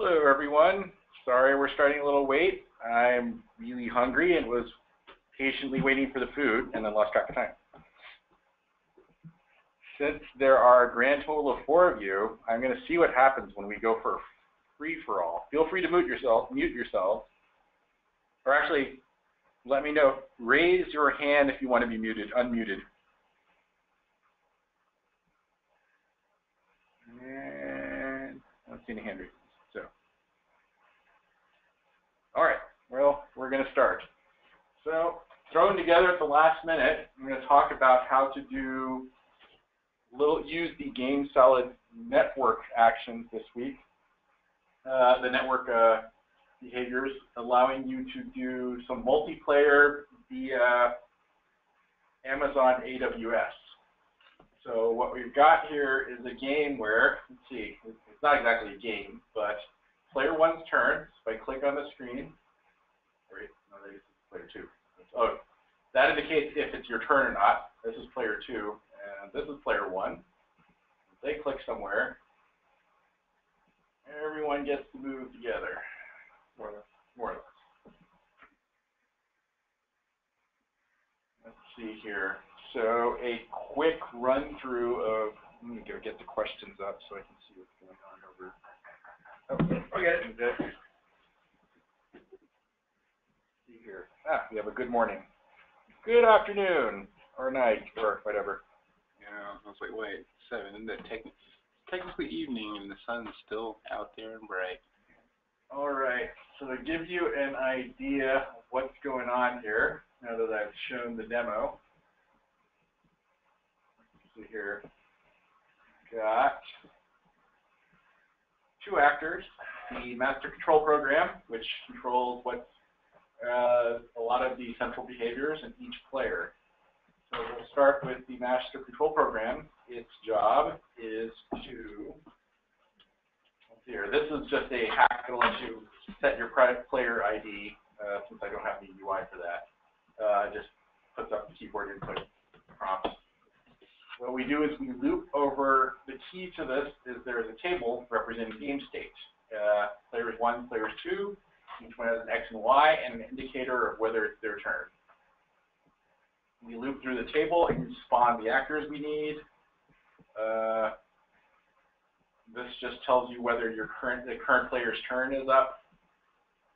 Hello, everyone. Sorry we're starting a little late. I'm really hungry and was patiently waiting for the food and then lost track of time. Since there are a grand total of 4 of you, I'm going to see what happens when we go for a free-for-all. Feel free to mute yourselves. Or actually, let me know. Raise your hand if you want to be unmuted. And I don't see any hand raises. So, all right. Well, we're going to start. So, thrown together at the last minute, I'm going to talk about how to use the GameSalad network actions this week. The network behaviors allowing you to do some multiplayer via Amazon AWS. So what we've got here is a game where, let's see, it's not exactly a game, but player one's turn. So if I click on the screen, right, no, this is player two. Oh, that indicates if it's your turn or not. This is player two, and this is player one. If they click somewhere, everyone gets to move together, more or less. Let's see here. So a quick run through of, let me go get the questions up so I can see what's going on over. Oh, okay. See here. We have a good morning. Good afternoon, or night, or whatever. Yeah, I was like, wait, 7, isn't that technically evening and the sun's still out there and bright? All right, so to give you an idea of what's going on here, now that I've shown the demo, let's see here, got 2 actors, the master control program, which controls what's a lot of the central behaviors in each player. So we'll start with the master control program. Its job is to, let's see here, this is just a hack that'll let you set your player ID, since I don't have the UI for that. Just puts up the keyboard input prompts. What we do is we loop over, the key to this is there is a table representing game state. Players 1, players 2, each one has an X and Y and an indicator of whether it's their turn. We loop through the table and spawn the actors we need. This just tells you whether the current player's turn is up.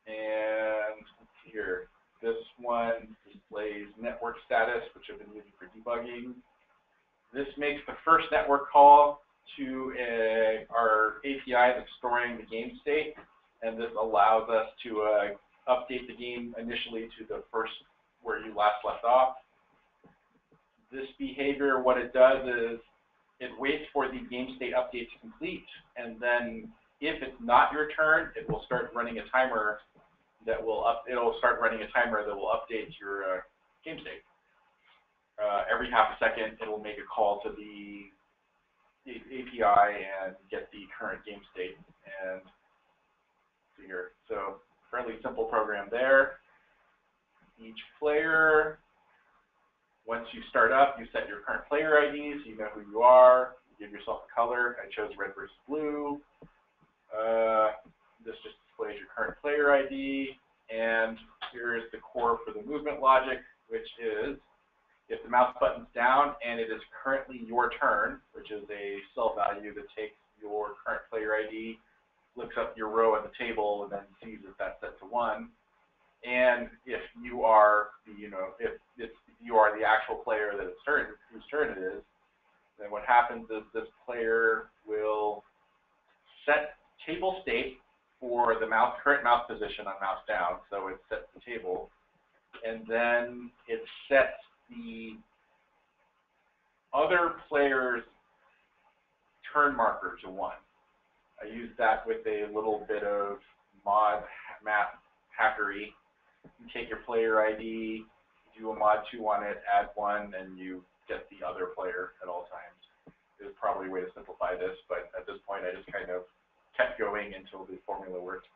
And let's see here, this one displays network status, which I've been using for debugging. This makes the first network call to our API that's storing the game state, and this allows us to update the game initially to the first where you last left off. This behavior, what it does is it waits for the game state update to complete, and then if it's not your turn, it will start running a timer that will update your game state. Every half a second, it will make a call to the API and get the current game state. And see here, so fairly simple program there. Each player, once you start up, you set your current player ID, so you know who you are. You give yourself a color. I chose red versus blue. This just displays your current player ID. And here is the core for the movement logic, which is if the mouse button's down and it is currently your turn, which is a cell value that takes your current player ID, looks up your row at the table, and then sees if that's set to 1. And if you are if you are the actual player that whose turn it is, then what happens is this player will set table state for the current mouse position on mouse down, so it sets the table, and then it sets the other player's turn marker to 1. I use that with a little bit of mod map hackery. You take your player ID, do a mod 2 on it, add 1, and you get the other player at all times. There's probably a way to simplify this, but at this point I just kind of kept going until the formula worked.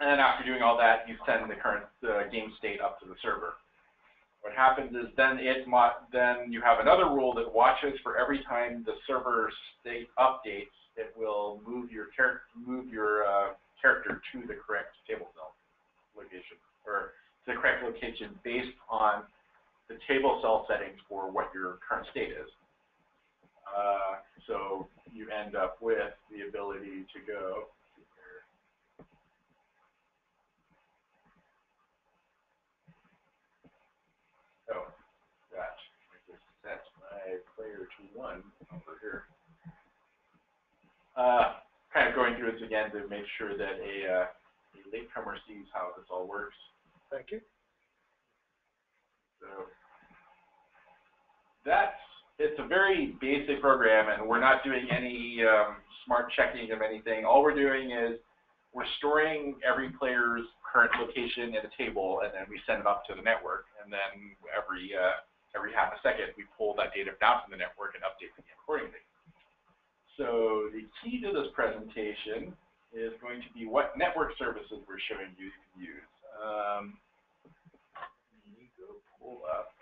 And then after doing all that, you send the current game state up to the server. what happens is then you have another rule that watches for every time the server state updates, it will move your character to the correct table cell location, or to the correct location based on the table cell settings for what your current state is. So you end up with the ability to go here. Oh, gosh, I just set my player to 1 over here. Kind of going through this again to make sure that a latecomer sees how this all works. Thank you. So it's a very basic program, and we're not doing any smart checking of anything. All we're doing is we're storing every player's current location in a table, and then we send it up to the network. And then every half a second, we pull that data down from the network and update the game accordingly. So the key to this presentation is going to be what network services we're showing you can use. Let me go pull up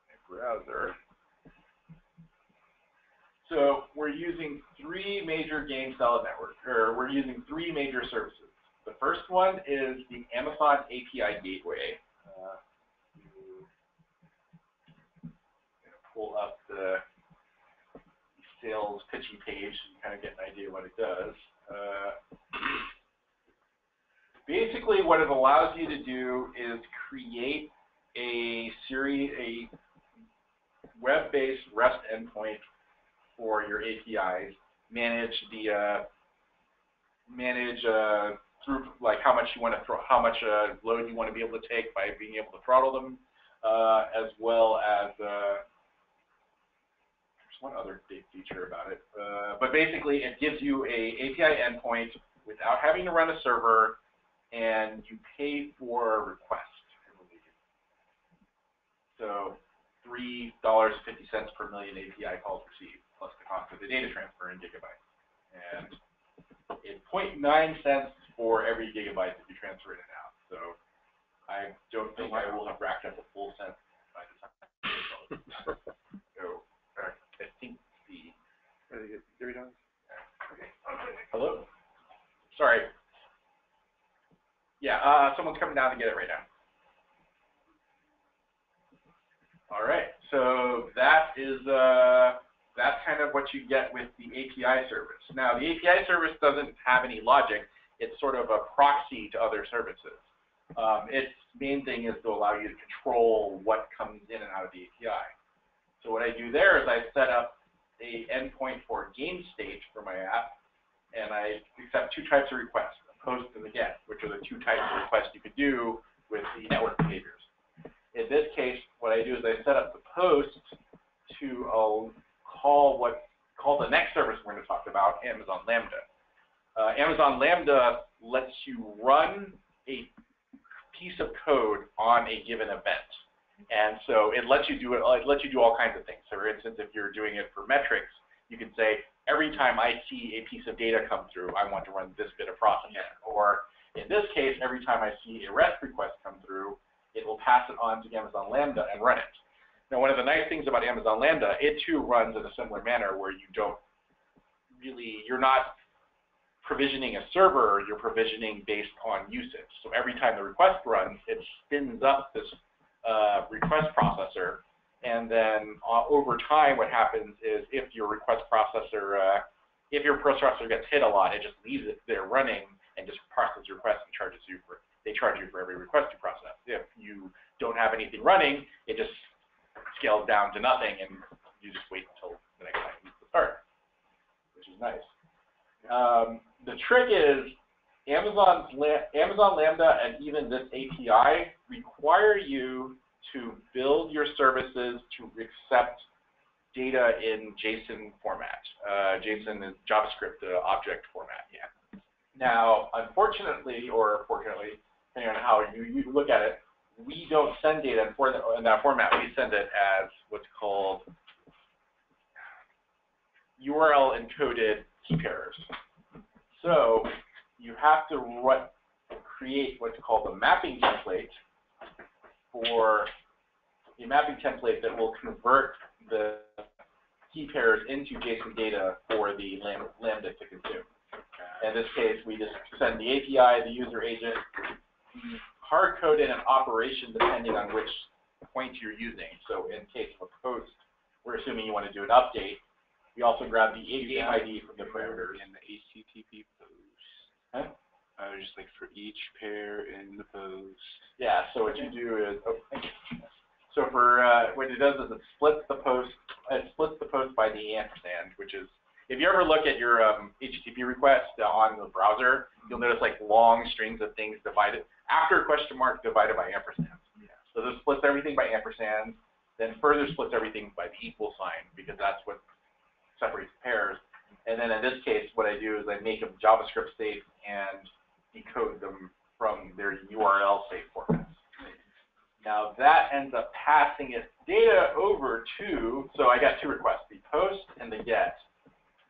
my browser. So we're using 3 major GameSalad networks, or we're using 3 major services. The first one is the Amazon API Gateway. I'm going to pull up the sales pitching page so you kind of get an idea what it does. Basically, what it allows you to do is create a web-based REST endpoint for your APIs, manage through like how much load you want to be able to take by being able to throttle them, as well as one other big feature about it. But basically, it gives you a API endpoint without having to run a server, and you pay for a request, I believe. So $3.50 per million API calls received, plus the cost of the data transfer in gigabytes. And it's 0.9 cents for every gigabyte that you transfer in and out. So I don't think I will have racked up a full cent by the time. So, I think Okay. Hello? Sorry. Yeah, someone's coming down to get it right now. All right, so that's kind of what you get with the API service. Now, the API service doesn't have any logic. It's sort of a proxy to other services. Its main thing is to allow you to control what comes in and out of the API. So what I do there is I set up a endpoint for game state for my app, and I accept 2 types of requests, a post and a get, which are the 2 types of requests you could do with the network behaviors. In this case, what I do is I set up the post to call the next service we're going to talk about, Amazon Lambda. Amazon Lambda lets you run a piece of code on a given event. And so it lets you do all kinds of things. So for instance, if you're doing it for metrics, you can say, every time I see a piece of data come through, I want to run this bit of processing. Or in this case, every time I see a REST request come through, it will pass it on to Amazon Lambda and run it. Now, one of the nice things about Amazon Lambda, it too runs in a similar manner where you're not provisioning a server, you're provisioning based on usage. So every time the request runs, it spins up this request processor, and then over time what happens is if your processor gets hit a lot, it just leaves it there running and just processes your request and charge you for every request you process. If you don't have anything running, it just scales down to nothing, and you just wait until the next time to start, which is nice. The trick is Amazon Lambda and even this API require you to build your services to accept data in JSON format. JSON is JavaScript object format. Yeah. Now, unfortunately, or fortunately, depending on how you look at it, we don't send data in that format. We send it as what's called URL encoded key pairs. So you have to create what's called a mapping template for a mapping template that will convert the key pairs into JSON data for the Lambda to consume. In this case, we just send the API, the user agent, hard code in an operation depending on which point you're using. So in case of a post, we're assuming you want to do an update. We also grab the game ID from the parameters. In the HTTP post. Huh? Just like for each pair in the post. Yeah, so what you do is, so for what it does is it splits the post by the ampersand, which is, if you ever look at your HTTP request on the browser, you'll notice like long strings of things divided, after a question mark divided by ampersand. Yeah. So this splits everything by ampersand, then further splits everything by the equal sign, because that's what separates pairs. And then in this case, what I do is I make them JavaScript safe and decode them from their URL safe formats. Now that ends up passing its data over to, so I got two requests, the post and the get.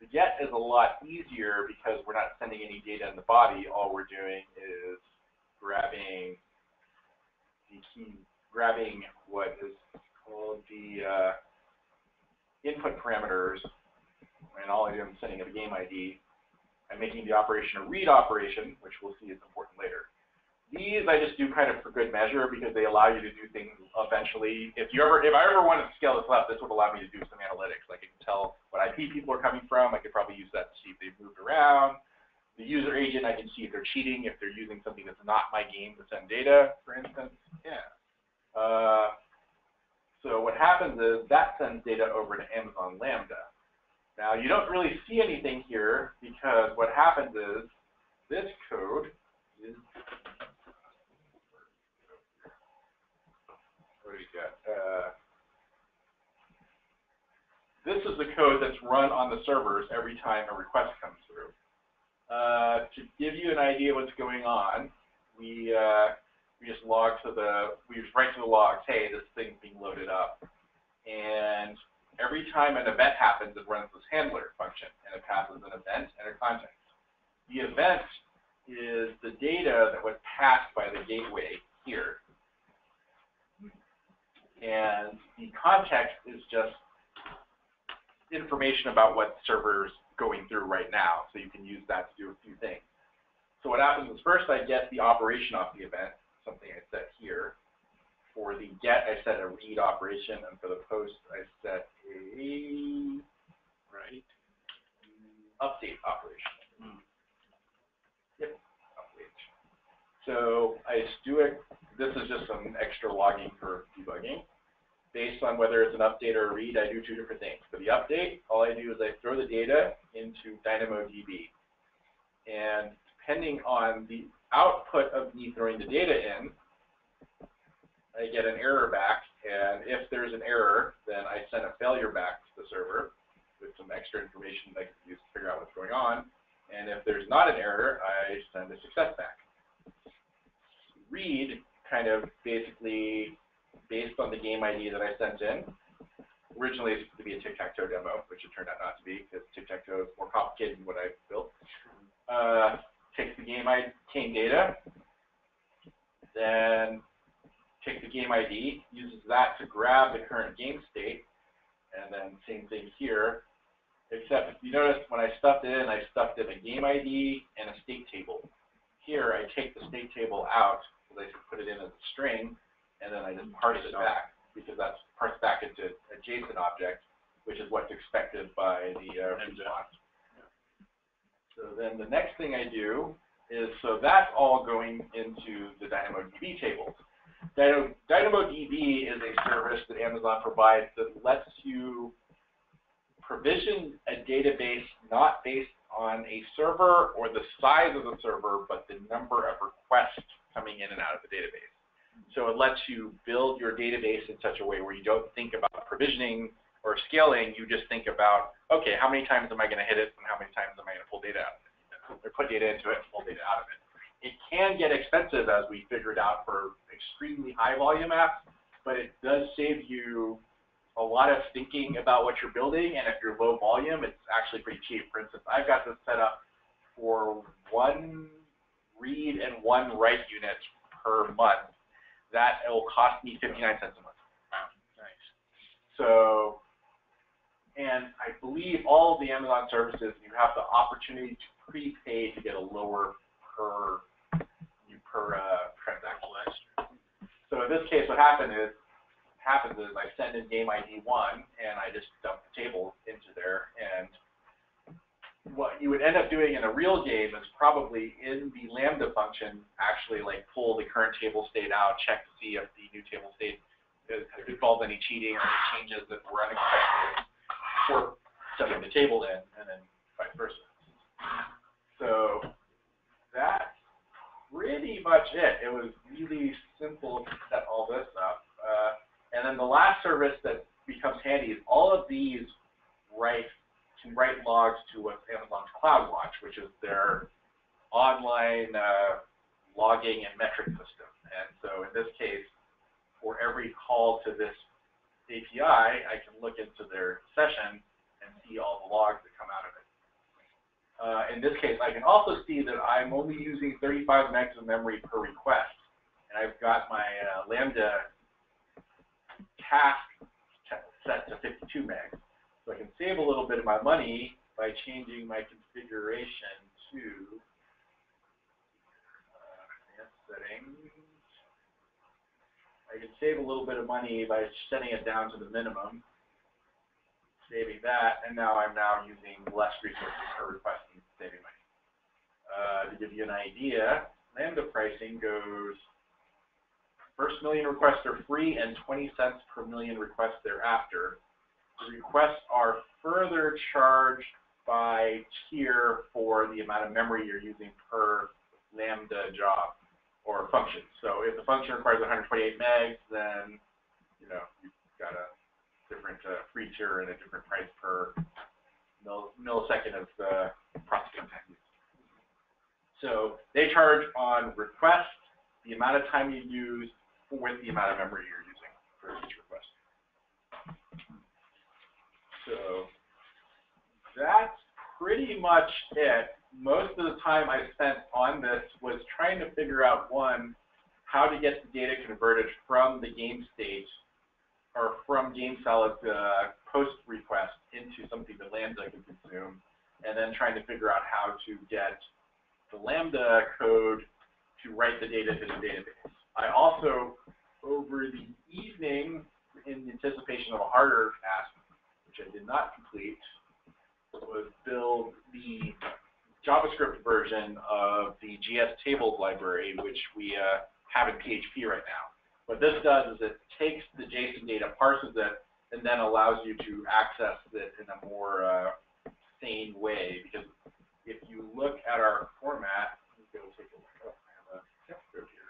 The get is a lot easier because we're not sending any data in the body. All we're doing is grabbing what is called the input parameters, and all I do is sending it a game ID. I'm making the operation a read operation, which we'll see is important later. These I just do kind of for good measure because they allow you to do things eventually. If I ever wanted to scale this up, this would allow me to do some analytics. Like I can tell what IP people are coming from. I could probably use that to see if they've moved around. The user agent, I can see if they're cheating, if they're using something that's not my game to send data, for instance. Yeah. So what happens is that sends data over to Amazon Lambda. Now you don't really see anything here because what happens is this code is, what do we got? This is the code that's run on the servers every time a request comes through. To give you an idea what's going on, we just write to the logs, hey, this thing's being loaded up. And every time an event happens, it runs this handler function, and it passes an event and a context. The event is the data that was passed by the gateway here. And the context is just information about what the server's going through right now, so you can use that to do a few things. So what happens is first I get the operation off the event, something I set here. For the get, I set a read operation, and for the post, I set a update operation. Yep, update. So I just do it. This is just some extra logging for debugging. Based on whether it's an update or a read, I do two different things. For the update, all I do is I throw the data into DynamoDB. And depending on the output of me throwing the data in, I get an error back, and if there's an error, then I send a failure back to the server with some extra information that I can use to figure out what's going on. And if there's not an error, I send a success back. Read kind of basically based on the game ID that I sent in. Originally, it's to be a tic-tac-toe demo, which it turned out not to be because tic-tac-toe is more complicated than what I built. Takes the game data, then takes the game ID, uses that to grab the current game state, and then same thing here, except if you notice when I stuffed it in, I stuffed in a game ID and a state table. Here, I take the state table out, so I put it in as a string, and then I just parse it back, because that's parsed back into a JSON object, which is what's expected by the response. So then the next thing I do is, so that's all going into the DynamoDB tables. DynamoDB is a service that Amazon provides that lets you provision a database not based on a server or the size of the server, but the number of requests coming in and out of the database. So it lets you build your database in such a way where you don't think about provisioning or scaling, you just think about, okay, how many times am I going to hit it and how many times am I going to pull data out of it? Or put data into it and pull data out of it. It can get expensive, as we figured out, for extremely high volume apps, but it does save you a lot of thinking about what you're building, and if you're low volume, it's actually pretty cheap. For instance, I've got this set up for 1 read and 1 write unit per month. that will cost me 59 cents a month. Wow, nice. So, and I believe all of the Amazon services, you have the opportunity to prepay to get a lower per transaction. So in this case, what happens is I send in game ID 1 and I just dump the table into there. And what you would end up doing in a real game is probably in the Lambda function, actually like pull the current table state out, check to see if the new table state involved any cheating or any changes that were unexpected before setting the table in, and then vice versa. So that's pretty much it. It was really simple to set all this up. And then the last service that becomes handy is all of these can write logs to what's Amazon's CloudWatch, which is their online logging and metric system. And so in this case, for every call to this API, I can look into their session and see all the logs that come out of it. In this case, I can also see that I'm only using 35 megs of memory per request. And I've got my Lambda task set to 52 megs. So I can save a little bit of my money by changing my configuration to advanced settings. I can save a little bit of money by setting it down to the minimum, saving that, and now I'm using less resources per request and saving money. To give you an idea, Lambda pricing goes, first million requests are free and 20 cents per million requests thereafter. The requests are further charged by tier for the amount of memory you're using per Lambda job or function. So if the function requires 128 megs, then you've got a different free tier and a different price per millisecond of the processing time. So they charge on request the amount of time you use with the amount of memory you're using for each request. So that's pretty much it. Most of the time I spent on this was trying to figure out, one, how to get the data converted from the game state or from GameSalad post request into something that Lambda can consume, and then trying to figure out how to get the Lambda code to write the data to the database. I also, over the evening, in anticipation of a harder task, which I did not complete, was build the JavaScript version of the GS tables library, which we have in PHP right now. What this does is it takes the JSON data, parses it, and then allows you to access it in a more sane way. Because if you look at our format, let me go take a look. Oh, I have a text code here.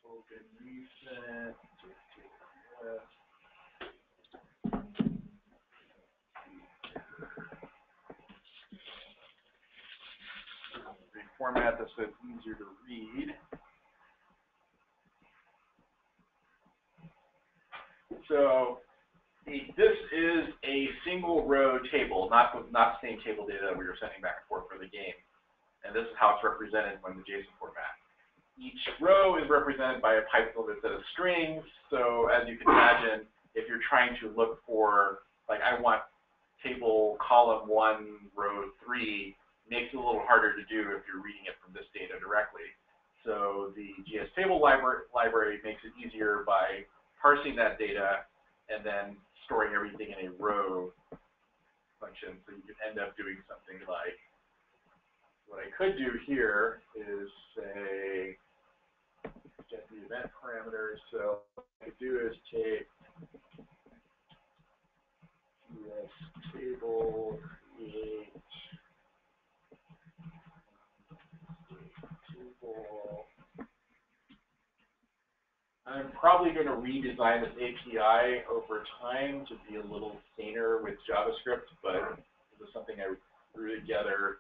Open recent. Format this so it's easier to read. So this is a single row table, not the same table data that we were sending back and forth for the game. And this is how it's represented in the JSON format. Each row is represented by a pipe filter set of strings. So as you can imagine, if you're trying to look for, like, I want table column 1, row 3, makes it a little harder to do if you're reading it from this data directly. So the GS table library makes it easier by parsing that data and then storing everything in a row function. So you can end up doing something like, what I could do here is say, get the event parameters. So what I could do is take GS table, create table. I'm probably going to redesign this API over time to be a little saner with JavaScript, but this is something I threw together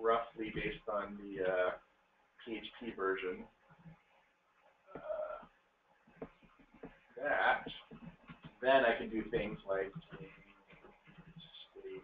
roughly based on the PHP version. Then I can do things like state table.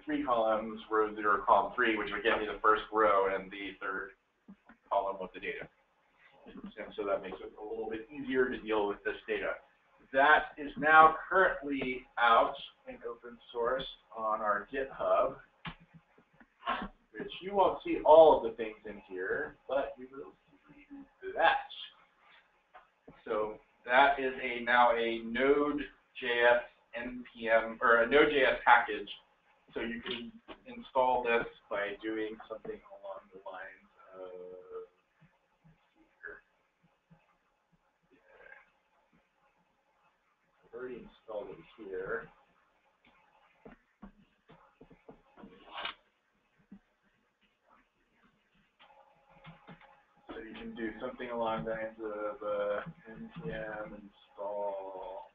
3 columns, row 0, column 3, which would get me the first row and the third column of the data. And so that makes it a little bit easier to deal with this data. That is now currently out in open source on our GitHub, which you won't see all of the things in here, but you will see that. So that is now a NodeJS NPM, or a NodeJS package. So you can install this by doing something along the lines of, I've already installed it here. So you can do something along the lines of npm install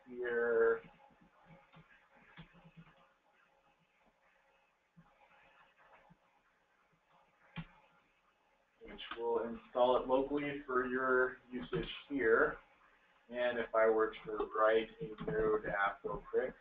here. Which will install it locally for your usage here. And if I were to write a node app real quick,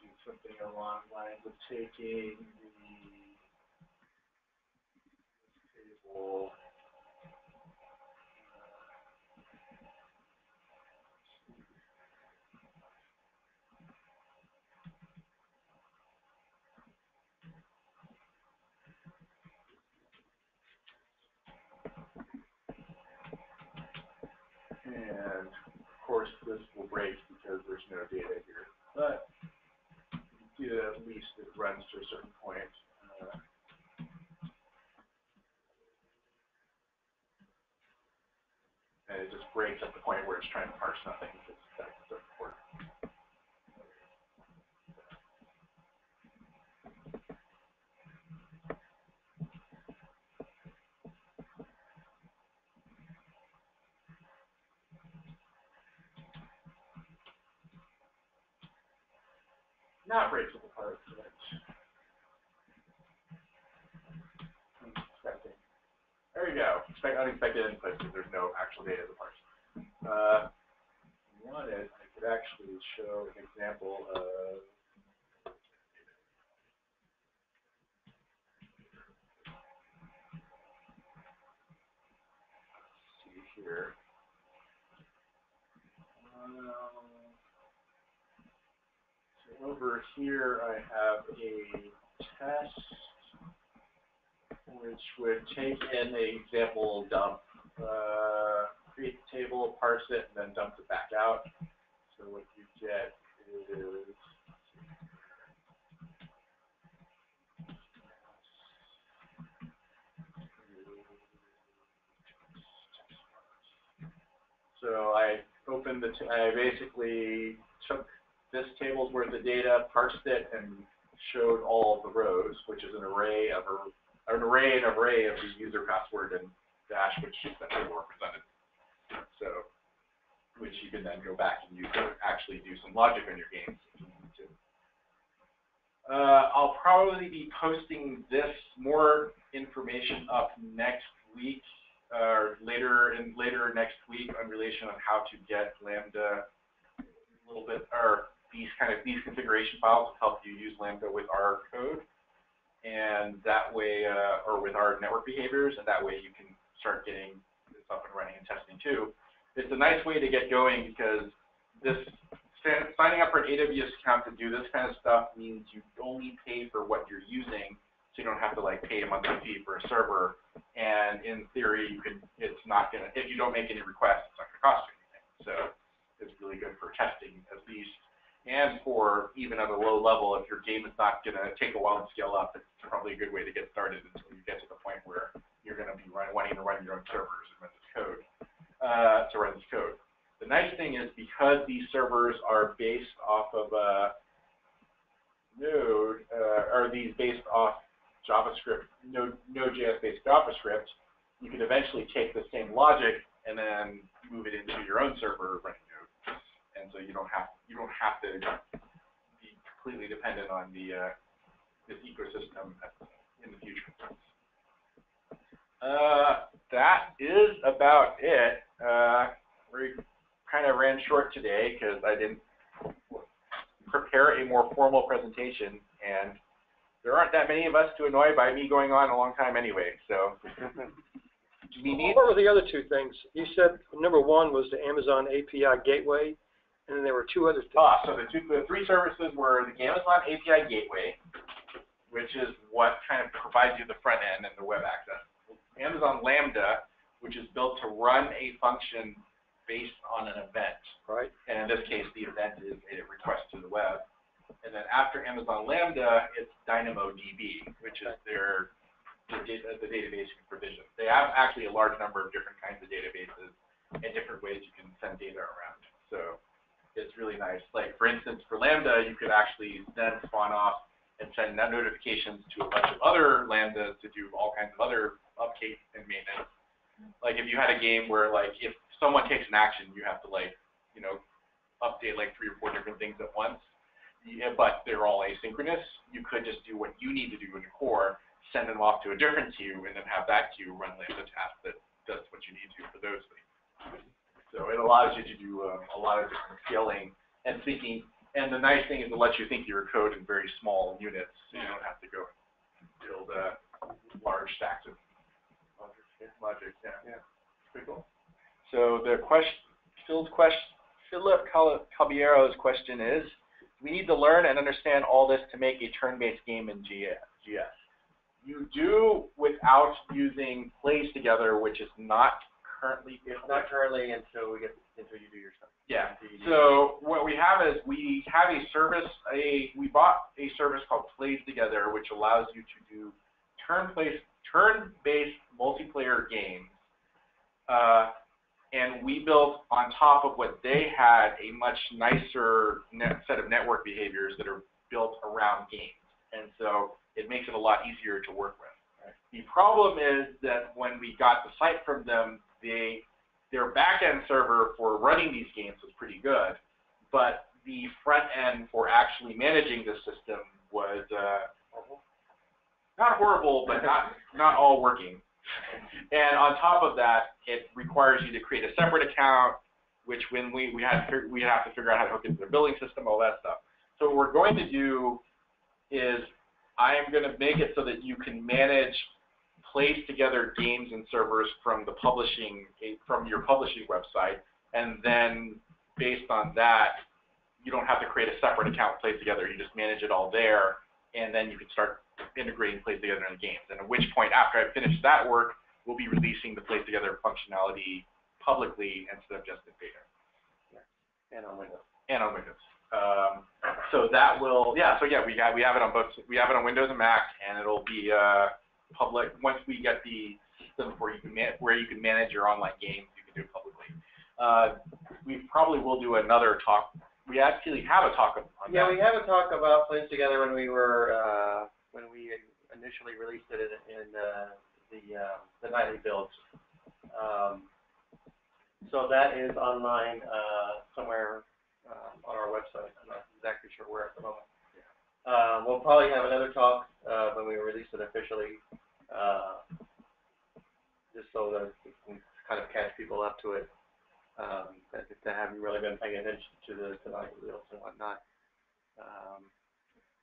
do something along the lines of taking the table. And of course, this will break because there's no data here. But you can see that at least it runs to a certain point. And it just breaks at the point where it's trying to parse nothing because that doesn't work. Not breaks at the part that I'm expecting. There you go. Expect unexpected inputs because there's no actual data to parse. If you wanted, I could actually show an example of here. So over here, I have a test which would take in the example dump, create the table, parse it, and then dump it back out. So what you get is so I opened I basically took this table's worth of data, parsed it, and showed all of the rows, which is an array of the user password and dash, which is that table represented. So, which you can then go back and use to actually do some logic on your games if you need to. I'll probably be posting this more information up next week, or later next week, in relation on how to get Lambda a little bit, or these configuration files to help you use Lambda with our code, and that way, or with our network behaviors, and that way you can start getting this up and running and testing too. It's a nice way to get going because signing up for an AWS account to do this kind of stuff means you only pay for what you're using, so you don't have to like pay a monthly fee for a server. And in theory, it's not gonna, if you don't make any requests, it's not gonna cost you anything. So it's really good for testing at least, and for even at a low level, if your game is not gonna take a while to scale up, it's probably a good way to get started until you get to the point where you're gonna be wanting to run your own servers and run this code. The nice thing is because these servers are based off of Node, are these based off JavaScript, Node.js-based JavaScript, you can eventually take the same logic and then move it into your own server running Node. And so you don't have to be completely dependent on this ecosystem in the future. That is about it. We kind of ran short today because I didn't prepare a more formal presentation, and there aren't that many of us to annoy by me going on a long time anyway. So, What were the other two things? You said number one was the Amazon API Gateway, and then there were two other things. So the three services were the Amazon API Gateway, which is what kind of provides you the front end and the web access. Amazon Lambda, which is built to run a function based on an event. Right. And in this case, the event is a request to the web. And then after Amazon Lambda, it's DynamoDB, which is the database you can provision. They have actually a large number of different kinds of databases and different ways you can send data around. So it's really nice. Like, for instance, for Lambda, you could actually then spawn off and send notifications to a bunch of other Lambdas to do all kinds of other upkeep and maintenance. Like, if you had a game where, like, if someone takes an action, you have to, like, you know, update like 3 or 4 different things at once. Yeah, but they're all asynchronous. You could just do what you need to do in the core, send them off to a different queue, and then have that queue run Lambda tasks that does what you need to for those things. So it allows you to do a lot of different scaling and thinking. And the nice thing is it lets you think your code in very small units, so you don't have to go build large stacks of logic. Yeah. Pretty cool. So the Philip Caballero's question is, we need to learn and understand all this to make a turn-based game in GS. You do without using plays together, which is not currently. Not currently until you do your stuff. Yeah. So what we have is we have a service. We bought a service called Plays Together, which allows you to do turn-based multiplayer games. And we built on top of what they had a much nicer set of network behaviors that are built around games. And so it makes it a lot easier to work with. Right. The problem is that when we got the site from them, their back-end server for running these games was pretty good, but the front end for actually managing the system was not horrible, but not all working. And on top of that, it requires you to create a separate account, which when we have to figure out how to hook into their billing system, all that stuff. So what we're going to do is I am going to make it so that you can manage Plays Together games and servers from your publishing website, and then based on that, you don't have to create a separate account Plays Together. You just manage it all there, and then you can start integrating Plays Together in the games. And at which point, after I finish that work, we'll be releasing the Plays Together functionality publicly instead of just in beta. Yeah. And on Windows. And on Windows. So that will, so we have it on both. We have it on Windows and Mac, and it'll be public once we get the system where you can manage your online games. You can do it publicly. We probably will do another talk. We actually have a talk on that. Yeah, we have a talk about Plays Together when we were when we initially released it in the nightly builds. So that is online somewhere on our website. I'm not exactly sure where at the moment. We'll probably have another talk when we release it officially, just so that we can kind of catch people up to it that haven't really been paying attention to the nightly builds and whatnot.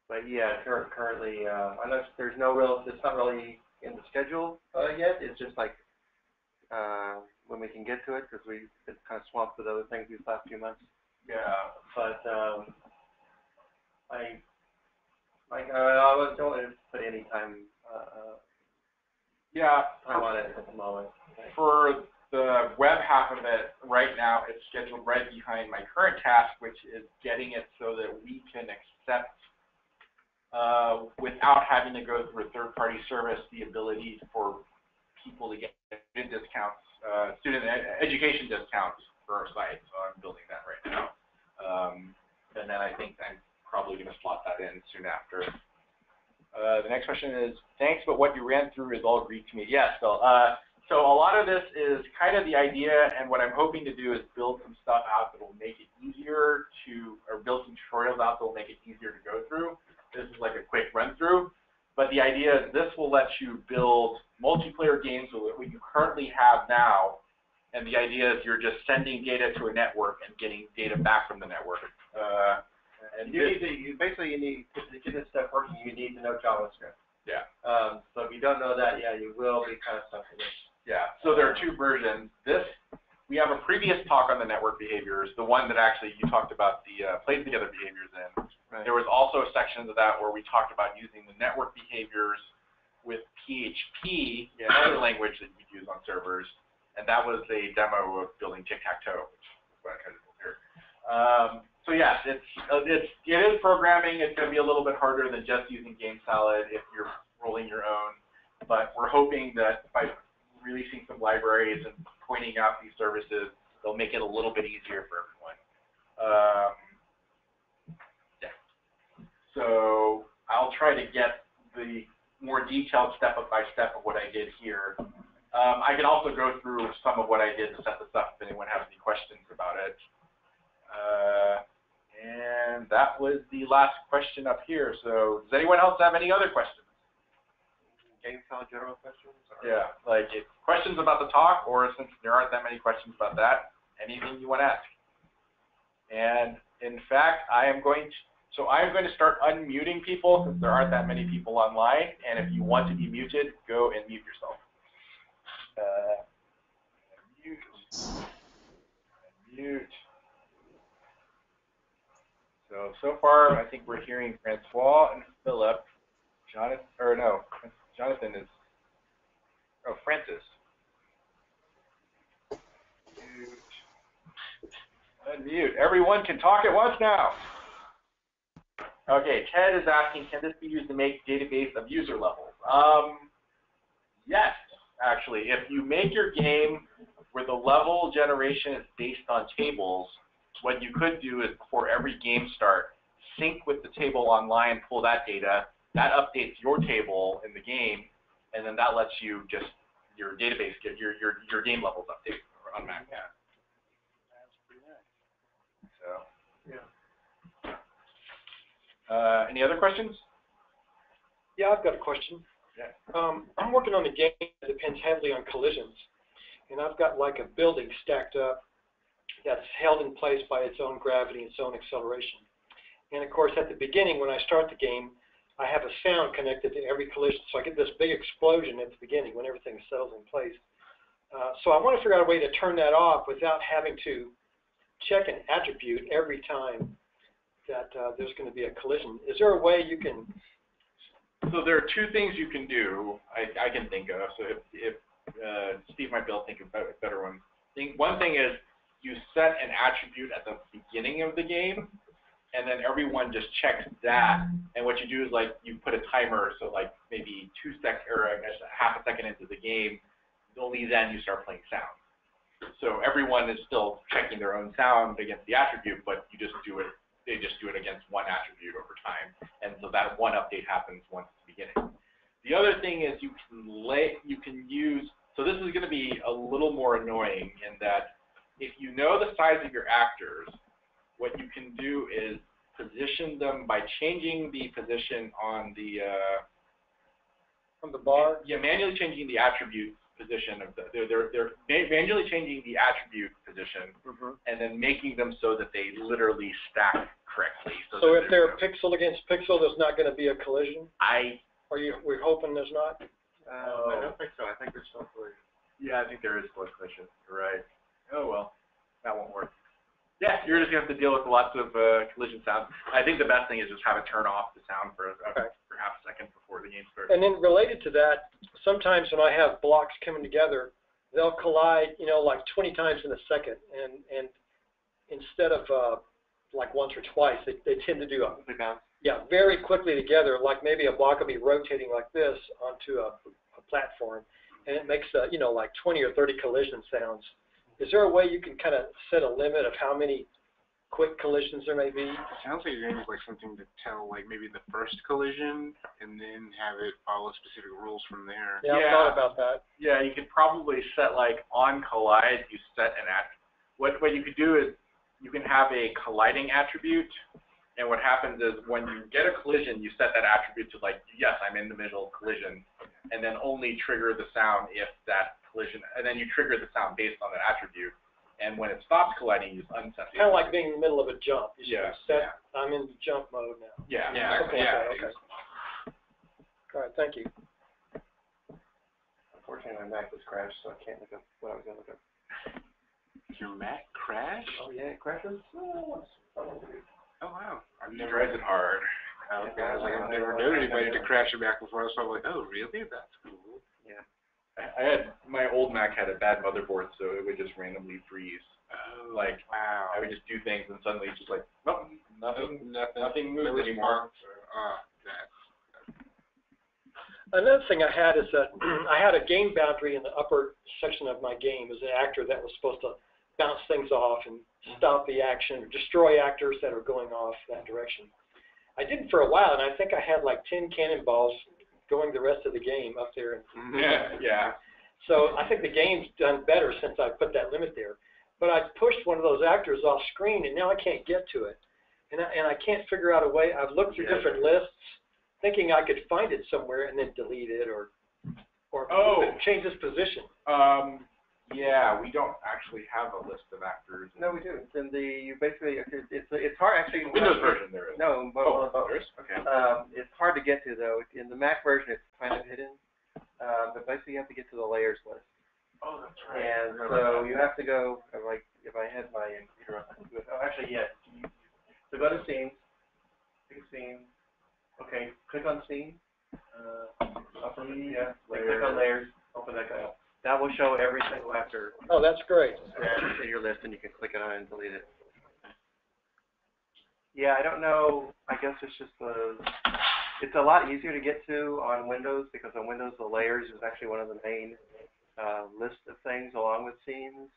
But yeah, currently, unless there's no it's not really in the schedule yet. It's just like when we can get to it, because we've been kind of swamped with other things these last few months. Yeah. But I don't want to put any time on it at the moment. For the web half of it, right now, it's scheduled right behind my current task, which is getting it so that we can accept, without having to go through a third-party service, the ability for people to get discounts, student education discounts for our site. So I'm building that right now. And then I think I'm probably going to slot that in soon after. The next question is, thanks, but what you ran through is all Greek to me. Yes, Phil. So a lot of this is kind of the idea, and what I'm hoping to do is build some stuff out that will make it easier to, or build some tutorials out that will make it easier to go through. This is like a quick run through, but the idea is this will let you build multiplayer games with what you currently have now, and the idea is you're just sending data to a network and getting data back from the network. And you basically need to get this stuff working. You need to know JavaScript. Yeah. So if you don't know that, yeah, you will be kind of stuck in it. Yeah, so there are two versions. We have a previous talk on the network behaviors, the one that actually you talked about the played together behaviors in. Right. There was also sections of that where we talked about using the network behaviors with PHP, another language that you use on servers, and that was a demo of building tic-tac-toe, which is what I tried to do here. So yes, it is programming. It's going to be a little bit harder than just using GameSalad if you're rolling your own, but we're hoping that by releasing some libraries and pointing out these services, they'll make it a little bit easier for everyone. Yeah. So I'll try to get the more detailed step-by-step of what I did here. I can also go through some of what I did to set this up if anyone has any questions about it. And that was the last question up here. So does anyone else have any other questions? GameSalad general questions? Or? Yeah, like questions about the talk, or since there aren't that many questions about that, anything you want to ask. And in fact, I am going to start unmuting people since there aren't that many people online. And if you want to be muted, go and mute yourself. Mute. So far, I think we're hearing Francois and Philip. Jonathan is, Francis. Unmute. Everyone can talk at once now. Okay, Ted is asking, can this be used to make database of user levels? Yes, actually. If you make your game where the level generation is based on tables, what you could do is before every game start, sync with the table online, pull that data, that updates your table in the game, and then that lets you just, your database, get your game levels update on Mac. Yeah. That's pretty nice. So, yeah. Any other questions? Yeah, I've got a question. Yeah. I'm working on a game that depends heavily on collisions, and I've got like a building stacked up that's held in place by its own gravity and its own acceleration. And of course, at the beginning, when I start the game, I have a sound connected to every collision, so I get this big explosion at the beginning when everything settles in place. So I want to figure out a way to turn that off without having to check an attribute every time that there's going to be a collision. Is there a way you can? So there are two things you can do. I can think of. So if Steve might be able to think of a better one. One thing is you set an attribute at the beginning of the game, and then everyone just checks that. And what you do is like you put a timer, so like maybe 2 seconds or I guess half a second into the game, only then you start playing sound. So everyone is still checking their own sound against the attribute, but you just do it. They just do it against one attribute over time, and so that one update happens once at the beginning. The other thing is you can use. So this is going to be a little more annoying in that if you know the size of your actors, what you can do is position them by changing the position on the bar. Yeah, manually changing the attribute position of they're manually changing the attribute position, and then making them so that they literally stack correctly. So if they're pixel against pixel, there's not going to be a collision. We're hoping there's not. I don't think so. I think there's still collision. Yeah, I think there is still collision. You're right. Oh well, that won't work. Yeah, you're just going to have to deal with lots of collision sounds. I think the best thing is just have it turn off the sound for half a second before the game starts. And then related to that, sometimes when I have blocks coming together, they'll collide, like 20 times in a second. And instead of like once or twice, they tend to do very quickly together. Like maybe a block will be rotating like this onto a platform, and it makes like 20 or 30 collision sounds. Is there a way you can kind of set a limit of how many quick collisions there may be. Sounds like you're going to use like something to tell like maybe the first collision and then have it follow specific rules from there. Yeah, I've thought about that. Yeah, you could probably set like on collide, you set an what you could do is you can have a colliding attribute, and what happens is when you get a collision, you set that attribute to like, yes, I'm in the middle of collision, and then only trigger the sound if that collision, and then you trigger the sound based on that attribute. And when it stops colliding, you just unset it. Kind of like being in the middle of a jump. You Yeah. set, I'm in jump mode now. Yeah. Yeah. Okay, Yeah. okay. All right, thank you. Unfortunately, my Mac was crashed, so I can't look up what I was going to look up. Your Mac crashed? Oh yeah, it crashes. Oh wow. I've It never. drives it hard. Okay, I was like, I've never known anybody to crash a Mac before, so I'm like, oh really? That's cool. Yeah. I had, my old Mac had a bad motherboard, so it would just randomly freeze. Oh, Like, wow. I would just do things, and suddenly it's just like, nope, nothing moves no anymore. response. That's Another thing I had is that I had a game boundary in the upper section of my game as an actor that was supposed to bounce things off and stop the action, or destroy actors that are going off that direction. I did it for a while, and I think I had like 10 cannonballs going the rest of the game up there. Yeah. So I think the game's done better since I put that limit there. But I pushed one of those actors off screen, and now I can't get to it. And I can't figure out a way. I've looked through different lists, thinking I could find it somewhere and then delete it or change its position. Yeah, we don't actually have a list of actors. No, we do. It's in the, you basically, it's hard actually. Windows version there is. No, but there is? Okay. it's hard to get to though. In the Mac version, it's kind of hidden. But basically, you have to get to the layers list. Oh, that's right. And so you have to go, like, if I had my computer up, actually, yeah. So go to scene, pick scene. Okay, click on scene. Upper, yeah. Click on layers. Open that guy up. That will show every single actor Oh, that's great. in your list, and you can click it on and delete it. Yeah, I don't know. I guess it's just it's a lot easier to get to on Windows, because on Windows the layers is actually one of the main list of things along with scenes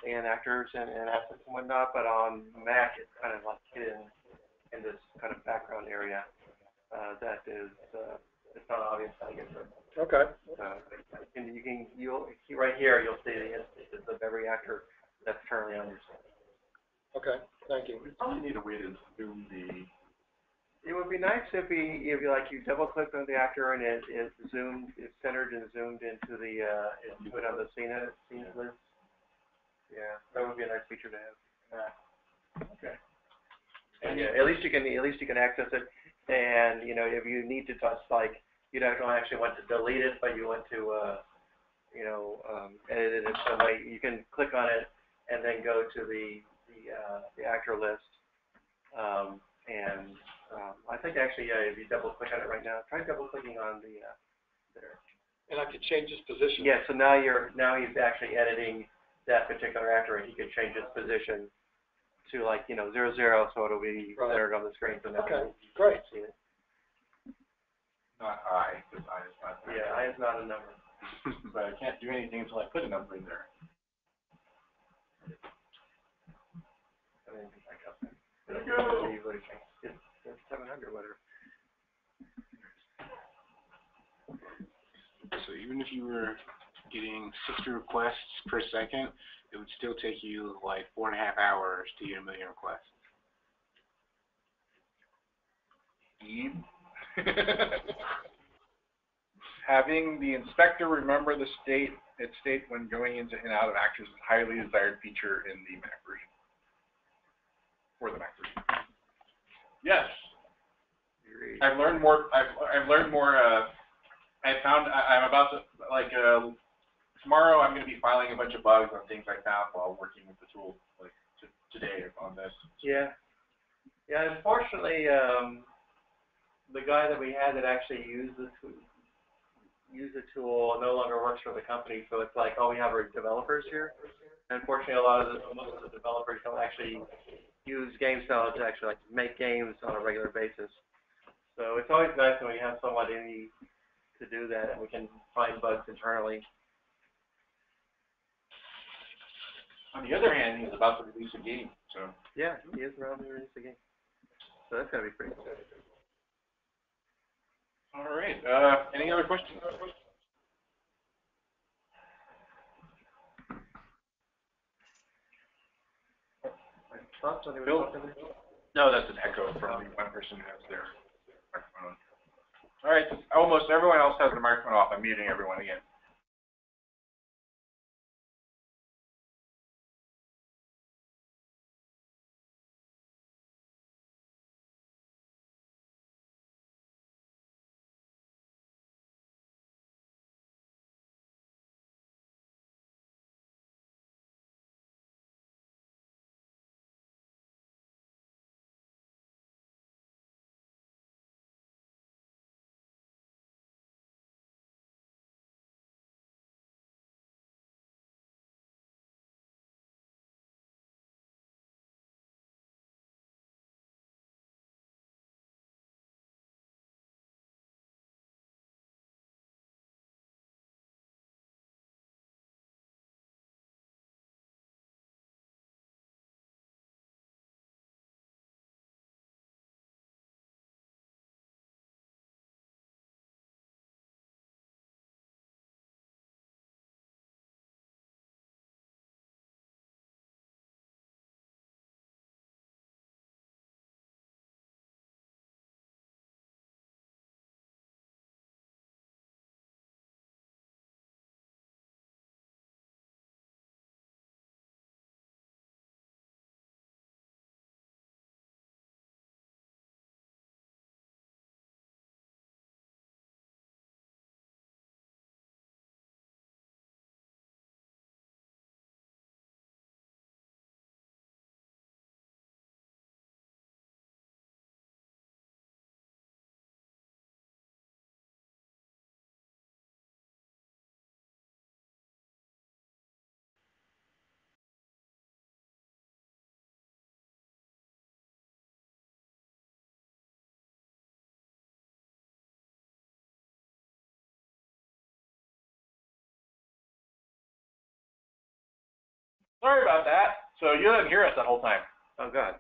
and actors and assets and whatnot. But on Mac, it's kind of like hidden in this kind of background area that is it's not obvious how to get to it. Okay. And you'll right here you'll see the instances of every actor that's currently on your scene. Okay. Thank you. We probably need a way to zoom the. It would be nice if you double clicked on the actor and it's centered and zoomed into the put on the scene list. Yeah, that would be a nice feature to have. Okay. And yeah, at least you can access it. And if you need to just like you don't actually want to delete it, but you want to edit it in some way, you can click on it and then go to the actor list. I think actually, if you double click on it right now, try double clicking on the there. And I could change its position. Yeah, so now he's actually editing that particular actor, and he could change his position to like 0, 0, so it'll be centered on the screen. So now okay, great. See it. Not I, because I is not. Yeah, I is not a number. But I can't do anything until I put a number in there. And then back up there. There you go. It's 700, whatever. So even if you were getting 60 requests per second, it would still take you like 4.5 hours to get 1 million requests. Having the inspector remember the state when going into and out of actors is a highly desired feature in the Mac version. For the Mac version. Yes. I've learned more. I've learned more. I found I'm about to tomorrow. I'm going to be filing a bunch of bugs on things I found while working with the tool today on this. Yeah. Unfortunately, the guy that we had that actually used the tool no longer works for the company. So it's like all we have are developers here. And unfortunately, most of the developers don't actually use GameSalad to actually make games on a regular basis. So it's always nice when we have somebody to do that, and we can find bugs internally. On the other hand, he's about to release a game So. Yeah, he is around there in the game. So that's gonna be pretty cool. All right. Any other questions? Thoughts on Bill? No, that's an echo from the one person who has their microphone on. All right. Almost everyone else has their microphone off. I'm muting everyone again. Sorry about that. So you didn't hear us the whole time. Oh God.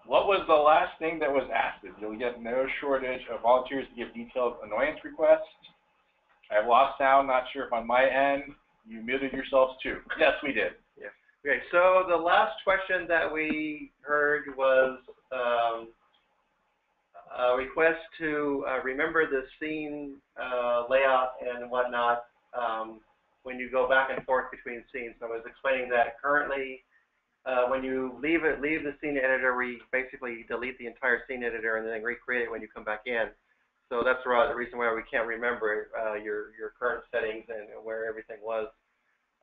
What was the last thing that was asked? You'll get no shortage of volunteers to give detailed annoyance requests. I've lost sound, not sure if on my end. You muted yourselves too. Yes, we did. Yeah. Okay, so the last question that we heard was a request to remember the scene layout and whatnot when you go back and forth between scenes. So I was explaining that currently when you leave the scene editor, we basically delete the entire scene editor and then recreate it when you come back in. So that's the reason why we can't remember your current settings and where everything was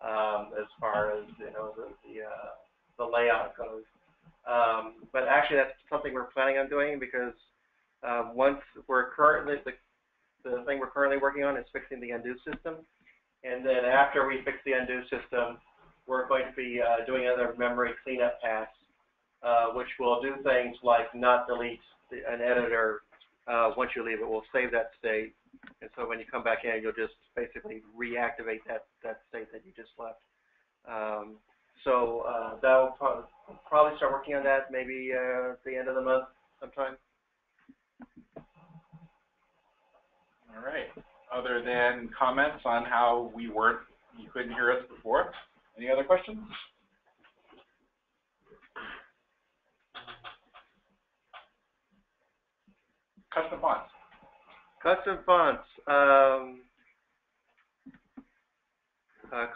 as far as the layout goes. But actually, that's something we're planning on doing because once we're currently the thing we're currently working on is fixing the undo system, and then after we fix the undo system, we're going to be doing another memory cleanup pass, which will do things like not delete an editor once you leave it. We'll save that state, and so when you come back in, you'll just basically reactivate that state that you just left. That'll probably start working on that maybe at the end of the month sometime. All right. Other than comments on how you couldn't hear us before, any other questions? Custom fonts. Custom fonts.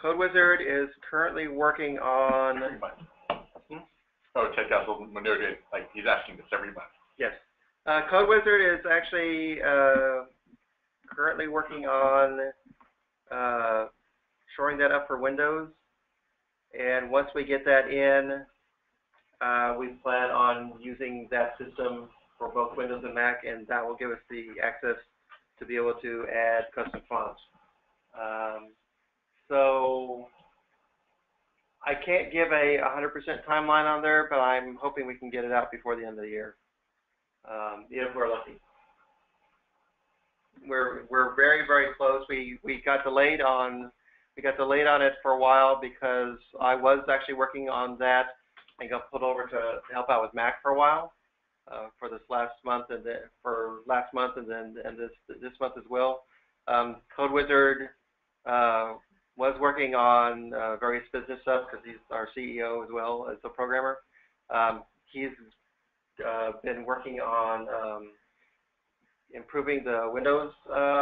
CodeWizard is currently working on. Every month. Oh, check out the NodeJS. Like he's asking this every month. Yes. CodeWizard is actually currently working on shoring that up for Windows. And once we get that in, we plan on using that system for both Windows and Mac, and that will give us the access to be able to add custom fonts. So I can't give a 100% timeline on there, but I'm hoping we can get it out before the end of the year, if we're lucky. We're very, very close. We got delayed on we got delayed on it for a while because I was actually working on that and got pulled over to help out with Mac for a while for this last month and then this month as well. CodeWizard was working on various business stuff because he's our CEO as well as a programmer. He's been working on improving the Windows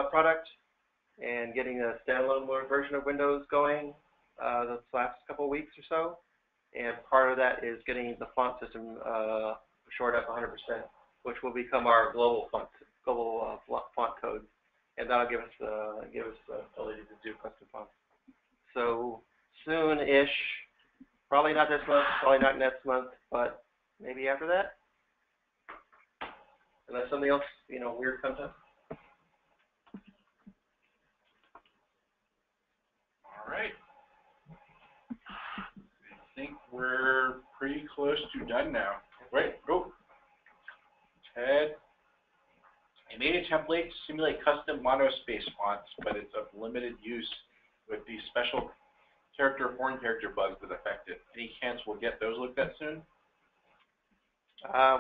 product and getting a standalone version of Windows going the last couple of weeks or so. And part of that is getting the font system shored up 100%, which will become our global font code, and that'll give us the ability to do custom fonts. So soon-ish, probably not this month, probably not next month, but maybe after that, unless something else weird comes up. All right. I think we're pretty close to done now. Right, go. Ted. I made a template to simulate custom monospace fonts, but it's of limited use with these special foreign character bugs that affect it. Any chance we'll get those looked at soon?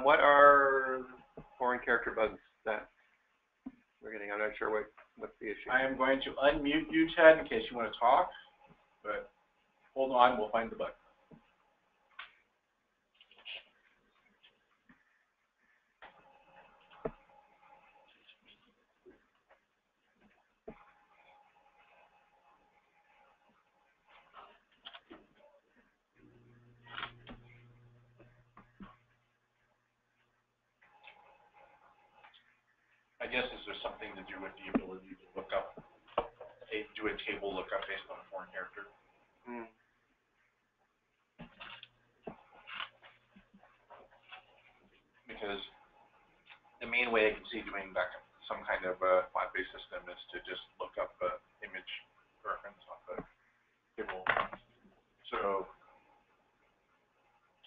What are foreign character bugs that we're getting? I'm not sure what's the issue. I am going to unmute you, Ted, in case you want to talk, but hold on, we'll find the bug. I guess is there something to do with the ability to look up, do a table lookup based on a foreign character? Because the main way I can see doing that, some kind of font-based system, is to just look up an image reference off the table. So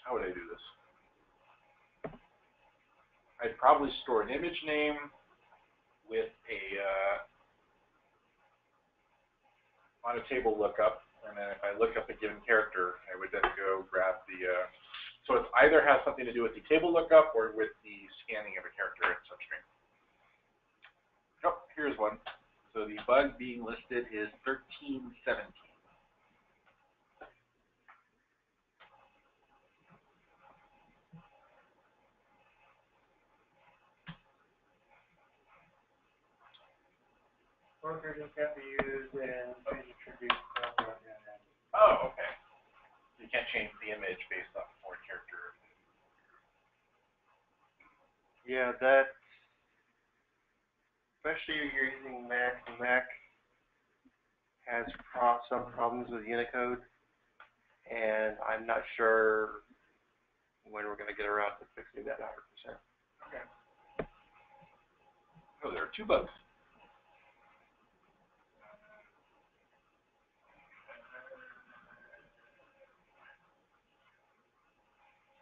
how would I do this? I'd probably store an image name with on a table lookup, and then if I look up a given character, I would then go grab the, so it either has something to do with the table lookup or with the scanning of a character in substring. Oh, here's one. So the bug being listed is 1317. Workers can't be used in attributes. Oh, okay. You can't change the image based off a foreign character. Yeah, that's especially if you're using Mac. Mac has some problems with Unicode, and I'm not sure when we're going to get around to fixing that 100%. Okay. Oh, there are two bugs.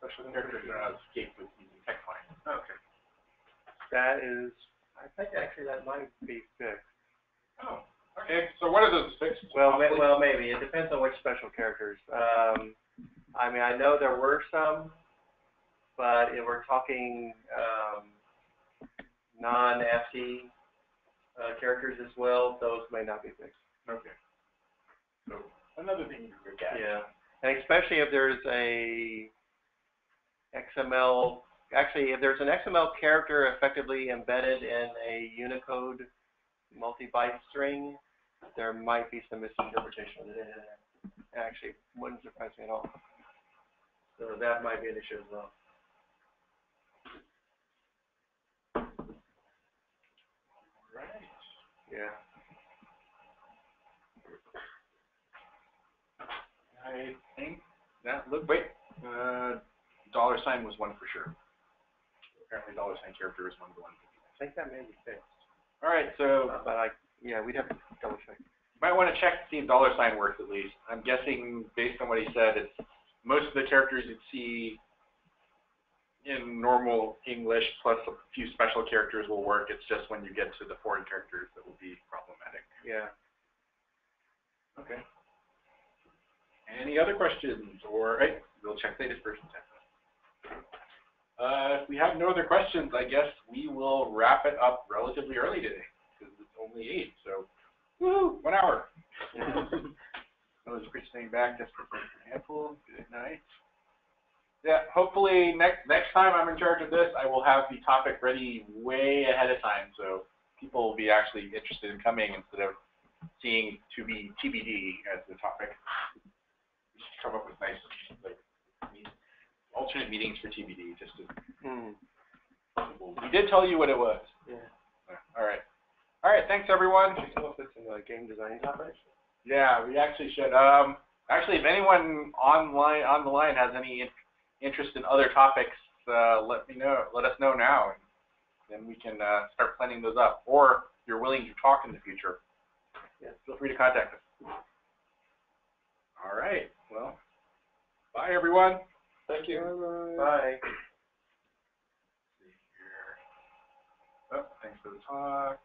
Special characters do not escape with using TechFind. Okay. That is, I think actually that might be fixed. Oh, okay. So what are those fixed? Well, maybe. It depends on which special characters. I mean, I know there were some, but if we're talking non-ASCII characters as well, those may not be fixed. Okay. So another thing you could get. Yeah, and especially if there's a XML, actually, if there's an XML character effectively embedded in a Unicode multi-byte string, there might be some misinterpretation of it. Actually, wouldn't surprise me at all. So that might be an issue as well. Right. Yeah. I think that $sign was one for sure. Apparently $sign character is one of the ones. I think that may be fixed. All right, so yeah, we'd have to double check. You might want to check to see if $sign works at least. I'm guessing based on what he said, it's most of the characters you'd see in normal English plus a few special characters will work. It's just when you get to the foreign characters that will be problematic. Yeah. Okay. Any other questions? Or, hey, we'll check latest version 10. If we have no other questions, I guess we will wrap it up relatively early today, because it's only 8, so, woo, 1 hour. I was staying back just for a handful. Good night. Yeah, hopefully next time I'm in charge of this, I will have the topic ready way ahead of time, so people will be actually interested in coming instead of seeing to be TBD as the topic. We should come up with nice, like, alternate meetings for TBD, just to. We did tell you what it was. Yeah. All right. All right. Thanks, everyone. Should we come up with some game design topics? Yeah, we actually should. Actually, if anyone on the line has any interest in other topics, let us know now, and then we can start planning those up. Or if you're willing to talk in the future, yeah, feel free to contact us. All right. Well, bye, everyone. Thank you. Bye. Oh, thanks for the talk.